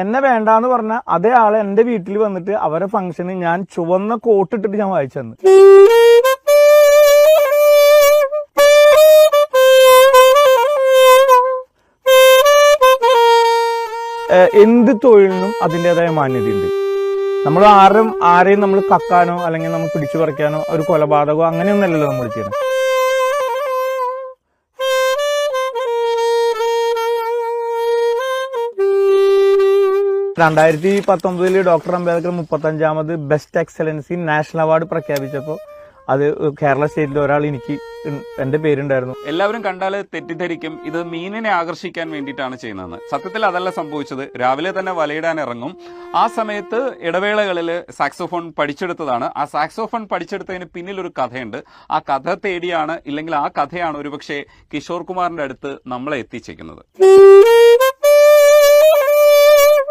എന്നെ വേണ്ടാന്ന് പറഞ്ഞ അതേ ആളെ എന്റെ വീട്ടിൽ വന്നിട്ട് അവരെ ഫംഗ്ഷന് ഞാൻ ചുവന്ന കോട്ടിട്ടിട്ട് ഞാൻ വായിച്ചു തന്നു. എന്ത് തൊഴിലിനും അതിൻ്റെതായ മാന്യതയുണ്ട്. നമ്മൾ ആരെയും നമ്മൾ കക്കാനോ അല്ലെങ്കിൽ നമ്മൾ പിടിച്ചു പറിക്കാനോ ഒരു കൊലപാതകമോ അങ്ങനെയൊന്നല്ലല്ലോ നമ്മൾ ചെയ്യുന്നത്. 2019 ഡോക്ടർ അംബേദ്കർ 35ാമത് ബെസ്റ്റ് എക്സലൻസി നാഷണൽ അവാർഡ് പ്രഖ്യാപിച്ചപ്പോൾ അത് കേരള സ്റ്റേറ്റിൽ ഒരാൾ എനിക്ക് എന്റെ പേരുണ്ടായിരുന്നു. എല്ലാവരും കണ്ടാൽ തെറ്റിദ്ധരിക്കും ഇത് മീനിനെ ആകർഷിക്കാൻ വേണ്ടിയിട്ടാണ് ചെയ്യുന്നതെന്ന്. സത്യത്തിൽ അതല്ല സംഭവിച്ചത്. രാവിലെ തന്നെ വലയിടാൻ ഇറങ്ങും. ആ സമയത്ത് ഇടവേളകളിൽ സാക്സോഫോൺ പഠിച്ചെടുത്തതാണ്. ആ സാക്സോഫോൺ പഠിച്ചെടുത്തതിന് പിന്നിലൊരു കഥയുണ്ട്. ആ കഥ തേടിയാണ്, ഇല്ലെങ്കിൽ ആ കഥയാണ് ഒരുപക്ഷെ കിഷോർ കുമാറിന്റെ അടുത്ത് നമ്മളെ എത്തിച്ചേക്കുന്നത്.